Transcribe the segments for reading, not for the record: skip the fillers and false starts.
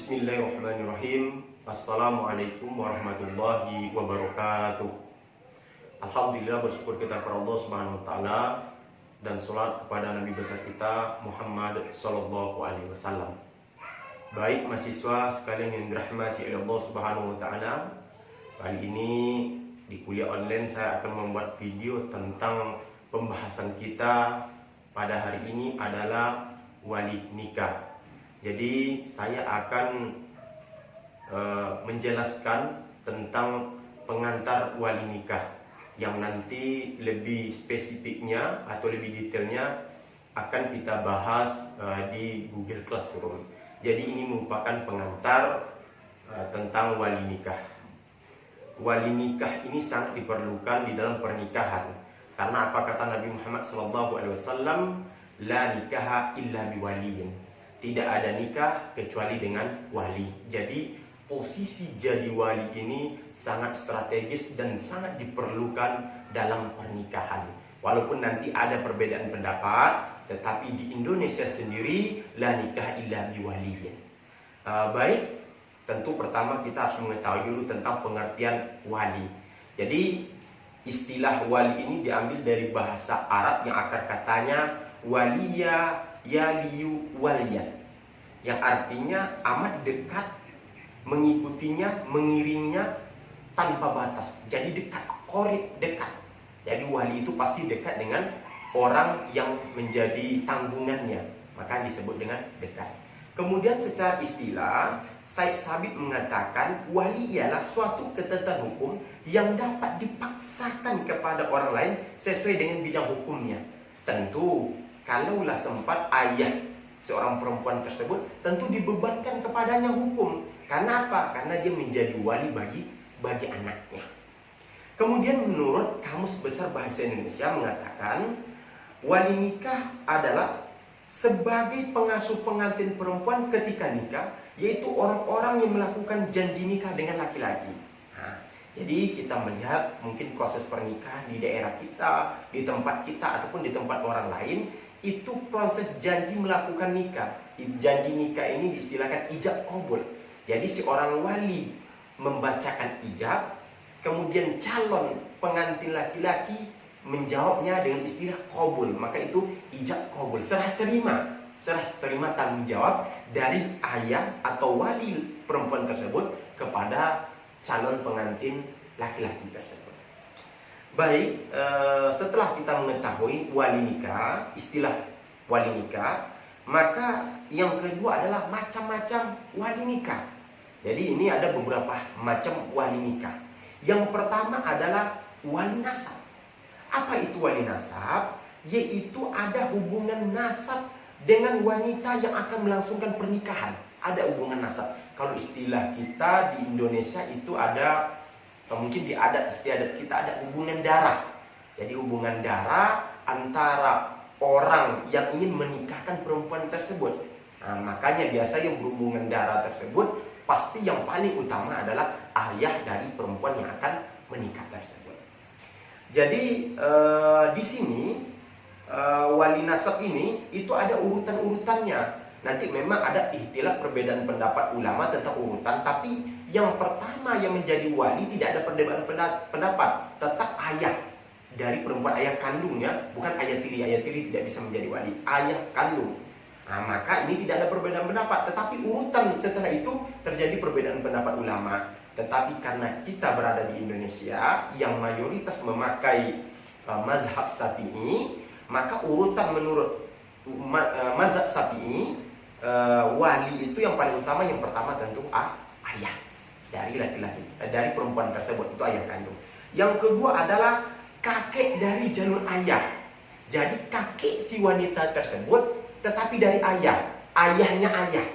Bismillahirrahmanirrahim. Assalamualaikum warahmatullahi wabarakatuh. Alhamdulillah, bersyukur kita kepada Allah Subhanahu wa taala dan salat kepada Nabi besar kita Muhammad sallallahu alaihi wasallam. Baik mahasiswa sekalian yang dirahmati oleh Allah Subhanahu wa taala, kali ini di kuliah online saya akan membuat video tentang pembahasan kita pada hari ini adalah wali nikah. Jadi saya akan menjelaskan tentang pengantar wali nikah yang nanti lebih spesifiknya atau lebih detailnya akan kita bahas di Google Classroom. Jadi ini merupakan pengantar tentang wali nikah. Wali nikah ini sangat diperlukan di dalam pernikahan. Karena apa kata Nabi Muhammad SAW? La nikaha illa biwaliyin. Tidak ada nikah kecuali dengan wali. Jadi posisi jadi wali ini sangat strategis dan sangat diperlukan dalam pernikahan. Walaupun nanti ada perbedaan pendapat, tetapi di Indonesia sendiri la nikah illa biwaliyin. Baik, tentu pertama kita harus mengetahui dulu tentang pengertian wali. Jadi istilah wali ini diambil dari bahasa Arab yang akar katanya waliya yaliyu waliyan, yang artinya amat dekat, mengikutinya, mengiringnya tanpa batas. Jadi dekat, korib dekat. Jadi wali itu pasti dekat dengan orang yang menjadi tanggungannya, maka disebut dengan dekat. Kemudian secara istilah, Said Sabit mengatakan wali ialah suatu ketentuan hukum yang dapat dipaksakan kepada orang lain sesuai dengan bidang hukumnya. Tentu kalaulah sempat ayah seorang perempuan tersebut tentu dibebankan kepadanya hukum. Karena apa? Karena dia menjadi wali bagi anaknya. Kemudian menurut Kamus Besar Bahasa Indonesia mengatakan wali nikah adalah sebagai pengasuh pengantin perempuan ketika nikah, yaitu orang-orang yang melakukan janji nikah dengan laki-laki. Jadi kita melihat mungkin proses pernikahan di daerah kita, di tempat kita ataupun di tempat orang lain, itu proses janji melakukan nikah. Janji nikah ini diistilahkan ijab qabul. Jadi seorang wali membacakan ijab, kemudian calon pengantin laki-laki menjawabnya dengan istilah qabul. Maka itu ijab qabul, serah terima tanggung jawab dari ayah atau wali perempuan tersebut kepada calon pengantin laki-laki tersebut. Baik, setelah kita mengetahui wali nikah, istilah wali nikah, maka yang kedua adalah macam-macam wali nikah. Jadi ini ada beberapa macam wali nikah. Yang pertama adalah wali nasab. Apa itu wali nasab? Yaitu ada hubungan nasab dengan wanita yang akan melangsungkan pernikahan. Ada hubungan nasab. Kalau istilah kita di Indonesia itu ada, mungkin di adat istiadat kita ada hubungan darah. Jadi hubungan darah antara orang yang ingin menikahkan perempuan tersebut. Makanya biasa yang berhubungan darah tersebut pasti yang paling utama adalah ayah dari perempuan yang akan menikah tersebut. Jadi di sini wali nasab ini itu ada urutan-urutannya. Nanti memang ada ikhtilaf perbedaan pendapat ulama tentang urutan, tapi yang pertama yang menjadi wali tidak ada perbedaan pendapat, tetap ayah dari perempuan, ayah kandungnya, bukan ayah tiri. Ayah tiri tidak bisa menjadi wali, ayah kandung. Maka ini tidak ada perbedaan pendapat, tetapi urutan setelah itu terjadi perbedaan pendapat ulama. Tetapi karena kita berada di Indonesia yang mayoritas memakai mazhab Syafi'i, maka urutan menurut mazhab Syafi'i, wali itu yang paling utama, yang pertama tentu ayah dari laki-laki, dari perempuan tersebut, itu ayah kandung. Yang kedua adalah kakek dari jalur ayah. Jadi kakek si wanita tersebut tetapi dari ayah, ayahnya ayah.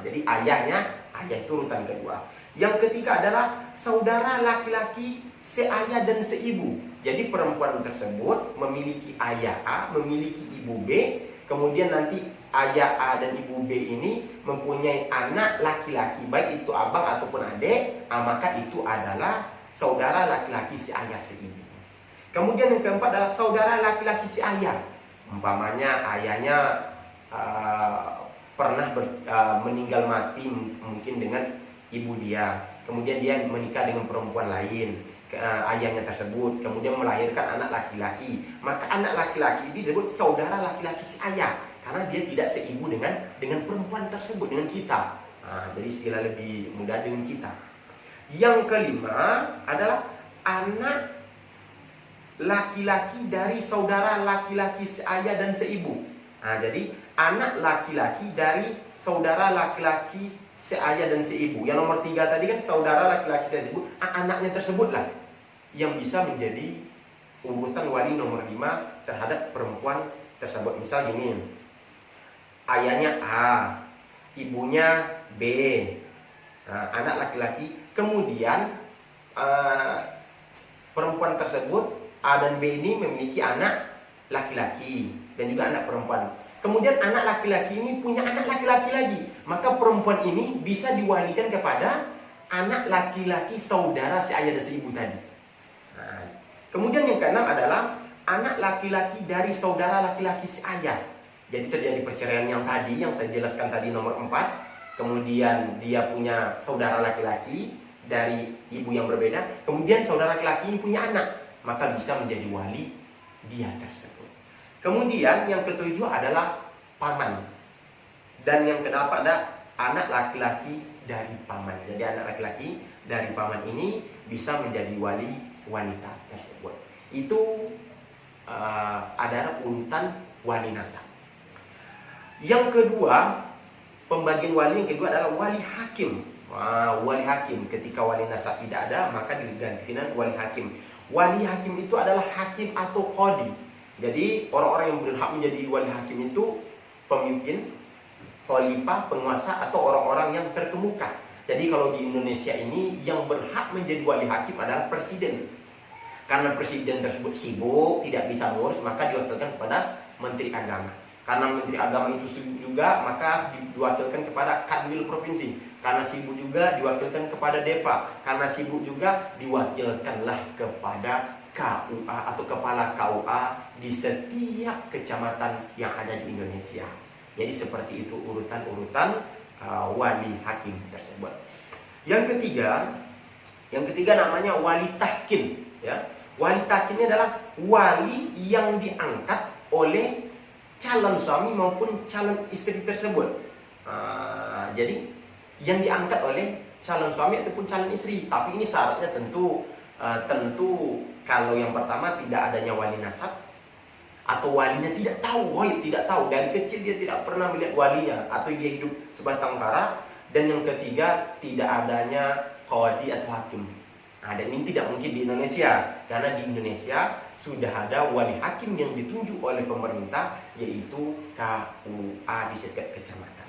Jadi ayahnya ayah, itu urutan kedua. Yang ketiga adalah saudara laki-laki seayah dan seibu. Jadi perempuan tersebut memiliki ayah A, memiliki ibu B, kemudian nanti ayah A dan ibu B ini mempunyai anak laki-laki, baik itu abang ataupun adik, maka itu adalah saudara laki-laki si ayah seibu. Kemudian yang keempat adalah saudara laki-laki si ayah. Umpamanya ayahnya pernah meninggal mati mungkin dengan ibu dia, kemudian dia menikah dengan perempuan lain, ayahnya tersebut, kemudian melahirkan anak laki-laki, maka anak laki-laki ini disebut saudara laki-laki si ayah, karena dia tidak seibu dengan perempuan tersebut, dengan kita. Jadi istilah lebih mudah dengan kita. Yang kelima adalah anak laki-laki dari saudara laki-laki seayah dan seibu. Jadi anak laki-laki dari saudara laki-laki seayah dan seibu. Yang nomor 3 tadi kan saudara laki-laki seibu, anaknya tersebutlah yang bisa menjadi urutan wali nomor 5 terhadap perempuan tersebut. Misal gini, ayahnya A, ibunya B, anak laki-laki. Kemudian perempuan tersebut A dan B ini memiliki anak laki-laki dan juga anak perempuan. Kemudian anak laki-laki ini punya anak laki-laki lagi, maka perempuan ini bisa diwalikan kepada anak laki-laki saudara si ayah dan si ibu tadi. Kemudian yang keenam adalah anak laki-laki dari saudara laki-laki si ayah. Jadi terjadi perceraian yang tadi yang saya jelaskan tadi nomor 4. Kemudian dia punya saudara laki-laki dari ibu yang berbeda, kemudian saudara laki-laki ini punya anak, maka bisa menjadi wali dia tersebut. Kemudian yang ketujuh adalah paman. Dan yang kedelapan ada anak laki-laki dari paman. Jadi anak laki-laki dari paman ini bisa menjadi wali wanita tersebut. Itu adalah urutan wali nasab. Yang kedua, pembagian wali yang kedua adalah wali hakim. Wali hakim, ketika wali nasab tidak ada, maka diganti dengan wali hakim. Wali hakim itu adalah hakim atau qadi. Jadi orang-orang yang berhak menjadi wali hakim itu pemimpin, khalifah, penguasa, atau orang-orang yang terkemuka. Jadi kalau di Indonesia ini yang berhak menjadi wali hakim adalah presiden. Karena presiden tersebut sibuk, tidak bisa ngurus, maka diwakilkan kepada menteri agama. Karena menteri agama itu sibuk juga, maka diwakilkan kepada kanwil provinsi. Karena sibuk juga diwakilkan kepada depa. Karena sibuk juga diwakilkanlah kepada KUA atau kepala KUA di setiap kecamatan yang ada di Indonesia. Jadi seperti itu urutan-urutan wali hakim tersebut. Yang ketiga namanya wali tahkim. Ya. Wali tahkim ini adalah wali yang diangkat oleh calon suami maupun calon istri tersebut. Jadi yang diangkat oleh calon suami ataupun calon istri. Tapi ini syaratnya tentu kalau yang pertama tidak adanya wali nasab, atau walinya tidak tahu, tidak tahu dari kecil dia tidak pernah melihat walinya, atau dia hidup sebatang kara. Dan yang ketiga tidak adanya qadi atau hakim. Dan ini tidak mungkin di Indonesia, karena di Indonesia sudah ada wali hakim yang ditunjuk oleh pemerintah, yaitu KUA di setiap kecamatan.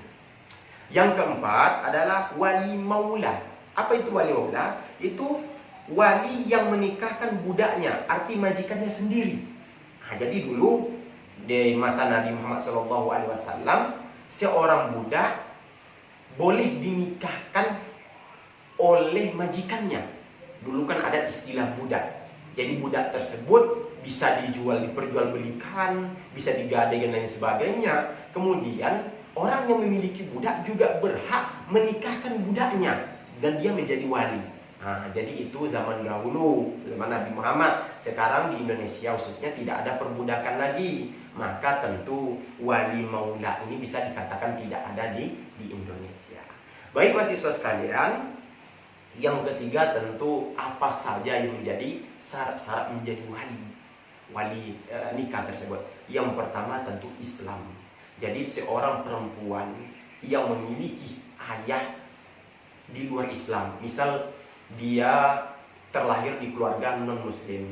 Yang keempat adalah wali maula. Apa itu wali maula? Itu wali yang menikahkan budaknya, arti majikannya sendiri. Jadi dulu di masa Nabi Muhammad SAW, seorang budak boleh dinikahkan oleh majikannya. Dulu kan ada istilah budak. Jadi budak tersebut bisa diperjualbelikan, bisa digadai dan lain sebagainya. Kemudian orang yang memiliki budak juga berhak menikahkan budaknya dan dia menjadi wali. Jadi itu zaman dahulu, zaman Nabi Muhammad. Sekarang di Indonesia khususnya tidak ada perbudakan lagi. Maka tentu wali maula ini bisa dikatakan tidak ada di Indonesia. Baik mahasiswa sekalian, yang ketiga tentu apa saja yang menjadi syarat-syarat menjadi wali nikah tersebut. Yang pertama tentu Islam. Jadi seorang perempuan yang memiliki ayah di luar Islam, misal dia terlahir di keluarga non-muslim,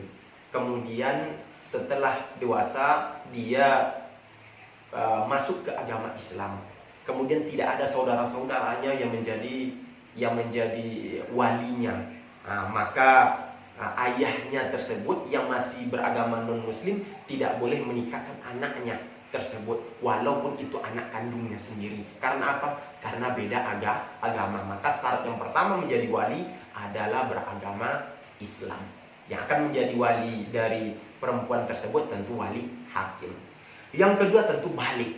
kemudian setelah dewasa dia masuk ke agama Islam, kemudian tidak ada saudara-saudaranya yang menjadi walinya, maka ayahnya tersebut yang masih beragama non-muslim tidak boleh menikahkan anaknya tersebut, walaupun itu anak kandungnya sendiri. Karena apa? Karena beda agama. Maka syarat yang pertama menjadi wali adalah beragama Islam. Yang akan menjadi wali dari perempuan tersebut tentu wali hakim. Yang kedua tentu balik.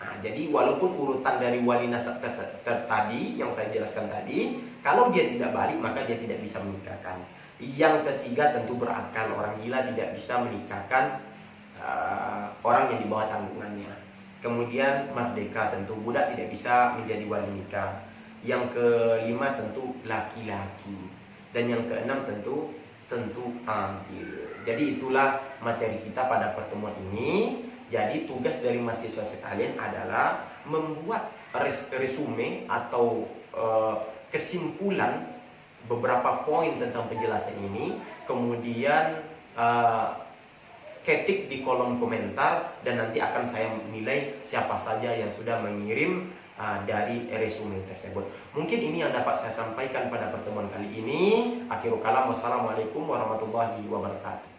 Nah, jadi walaupun urutan dari wali nasab tadi yang saya jelaskan tadi, kalau dia tidak balik maka dia tidak bisa menikahkan. Yang ketiga tentu berakal, orang gila tidak bisa menikahkan orang yang di bawah tanggungannya. Kemudian merdeka, tentu budak tidak bisa menjadi wali nikah. Yang kelima tentu laki-laki, dan yang keenam tentu adil. Jadi itulah materi kita pada pertemuan ini. Jadi tugas dari mahasiswa sekalian adalah membuat resume atau kesimpulan beberapa poin tentang penjelasan ini, kemudian ketik di kolom komentar, dan nanti akan saya menilai siapa saja yang sudah mengirim dari resume tersebut. Mungkin ini yang dapat saya sampaikan pada pertemuan kali ini. Akhirul kalam, wassalamualaikum warahmatullahi wabarakatuh.